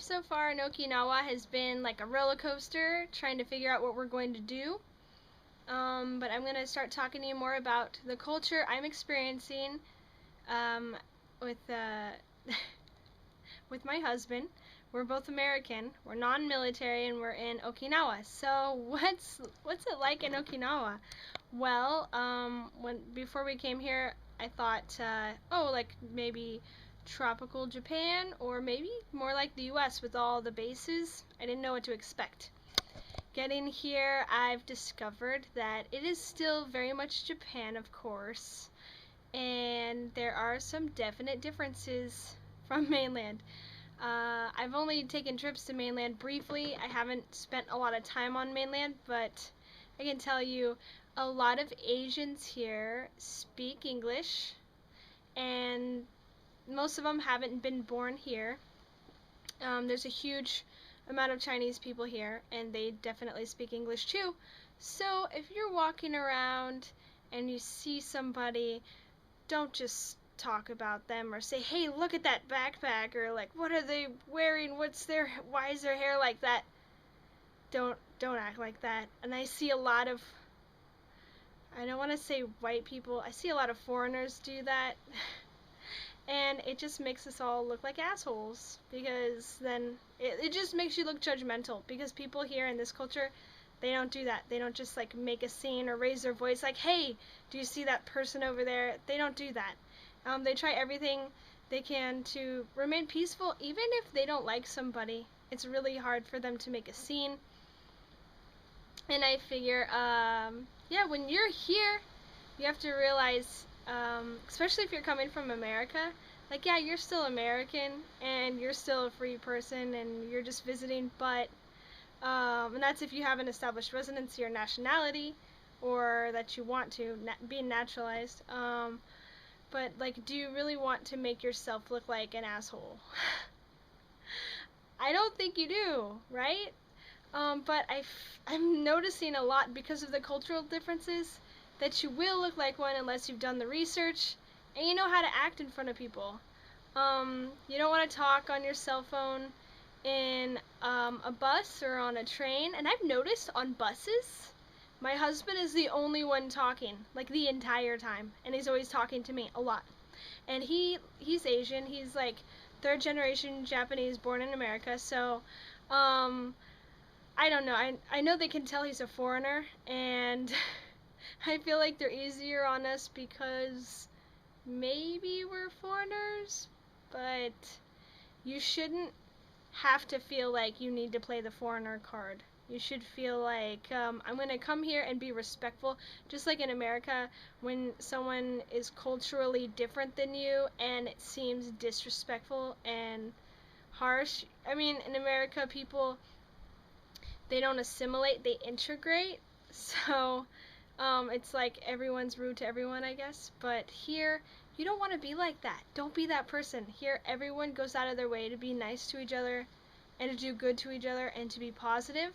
life so far in Okinawa has been like a roller coaster, trying to figure out what we're going to do. But I'm going to start talking to you more about the culture I'm experiencing um, with with my husband. We're both American. We're non-military, and we're in Okinawa. So what's it like in Okinawa? Well, before we came here, I thought, oh, like maybe tropical Japan, or maybe more like the U.S. with all the bases. I didn't know what to expect. Getting here, I've discovered that it is still very much Japan, of course, and there are some definite differences from mainland. I've only taken trips to mainland briefly. I haven't spent a lot of time on mainland, but I can tell you a lot of Asians here speak English, and most of them haven't been born here. There's a huge amount of Chinese people here, and they definitely speak English too. So if you're walking around and you see somebody, don't just talk about them or say, hey, look at that backpack, or like, what are they wearing, why is their hair like that? Don't act like that. And I see a lot of, I don't want to say white people, I see a lot of foreigners do that. And it just makes us all look like assholes, because then it just makes you look judgmental, because people here in this culture, they don't do that. They don't just like make a scene or raise their voice like, hey, do you see that person over there? They don't do that. They try everything they can to remain peaceful, even if they don't like somebody. It's really hard for them to make a scene. And I figure, yeah, when you're here, you have to realize, especially if you're coming from America, like, yeah, you're still American, and you're still a free person, and you're just visiting, but, and that's if you have an established residency or nationality, or that you want to be naturalized. But, like, do you really want to make yourself look like an asshole? I don't think you do, right? But I'm noticing a lot, because of the cultural differences, that you will look like one unless you've done the research and you know how to act in front of people. You don't want to talk on your cell phone in a bus or on a train. And I've noticed on buses, my husband is the only one talking, like the entire time, and he's always talking to me a lot. And he's Asian. He's like third generation Japanese, born in America. So I don't know. I know they can tell he's a foreigner, and I feel like they're easier on us because maybe we're foreigners, but you shouldn't have to feel like you need to play the foreigner card. You should feel like, I'm going to come here and be respectful. Just like in America, when someone is culturally different than you and it seems disrespectful and harsh. I mean, in America, people, they don't assimilate, they integrate. So it's like everyone's rude to everyone, I guess. But here, you don't want to be like that. Don't be that person. Here, everyone goes out of their way to be nice to each other and to do good to each other and to be positive.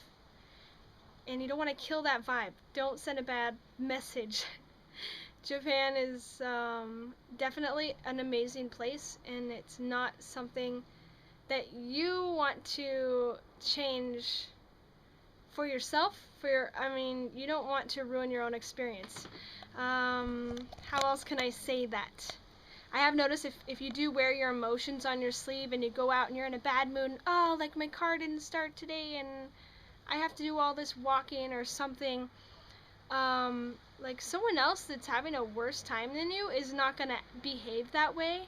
And you don't want to kill that vibe. Don't send a bad message. Japan is definitely an amazing place, and it's not something that you want to change for yourself. You don't want to ruin your own experience. How else can I say that? I have noticed if you do wear your emotions on your sleeve and you go out and you're in a bad mood, and, oh, like my car didn't start today and I have to do all this walking or something, like someone else that's having a worse time than you is not going to behave that way,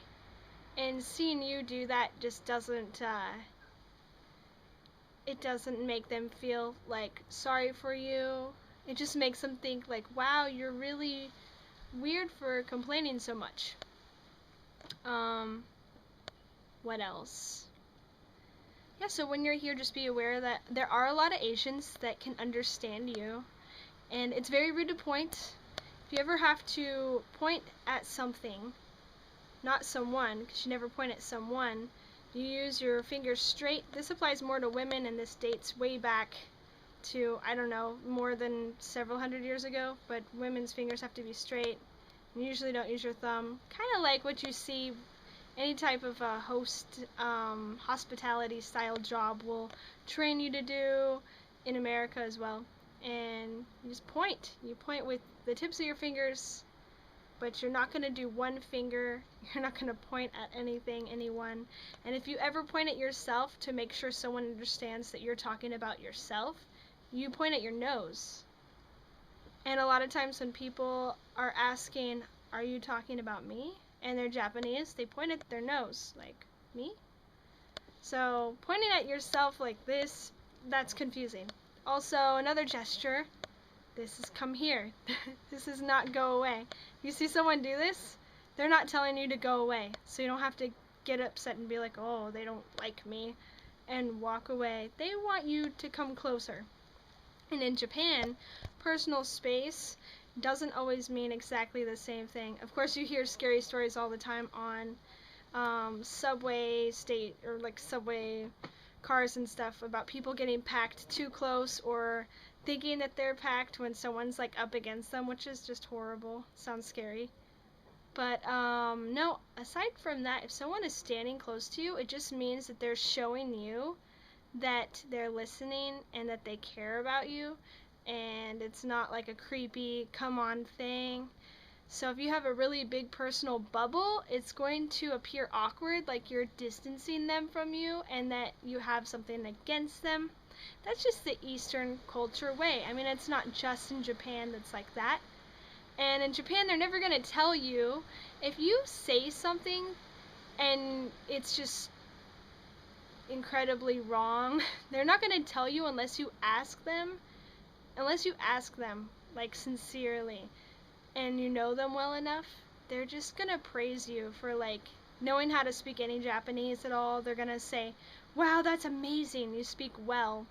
and seeing you do that just doesn't, it doesn't make them feel like sorry for you. It just makes them think like, wow, you're really weird for complaining so much. What else? Yeah, so when you're here, just be aware that there are a lot of Asians that can understand you, and it's very rude to point. If you ever have to point at something, not someone, because you never point at someone, you use your fingers straight. This applies more to women, and this dates way back to, I don't know, more than several hundred years ago, but women's fingers have to be straight. You usually don't use your thumb. Kind of like what you see any type of hospitality style job will train you to do in America as well. And you just point. You point with the tips of your fingers, but you're not going to do one finger. You're not going to point at anything, anyone. And if you ever point at yourself to make sure someone understands that you're talking about yourself, you point at your nose. And a lot of times when people are asking, are you talking about me? And they're Japanese, they point at their nose, like, me? So pointing at yourself like this, that's confusing. Also, another gesture, this is come here. This is not go away. You see someone do this, they're not telling you to go away. So you don't have to get upset and be like, oh, they don't like me, and walk away. They want you to come closer. And in Japan, personal space doesn't always mean exactly the same thing. Of course, you hear scary stories all the time on subway cars and stuff about people getting packed too close or thinking that they're packed when someone's like up against them, which is just horrible. Sounds scary. But no, aside from that, if someone is standing close to you, it just means that they're showing you that they're listening and that they care about you, and it's not like a creepy come on thing. So if you have a really big personal bubble, it's going to appear awkward, like you're distancing them from you and that you have something against them. That's just the Eastern culture way. I mean, it's not just in Japan that's like that. And in Japan, they're never going to tell you if you say something and it's just incredibly wrong. They're not going to tell you unless you ask them. Unless you ask them, like, sincerely, and you know them well enough, they're just going to praise you for, like, knowing how to speak any Japanese at all. They're going to say, wow, that's amazing, you speak well.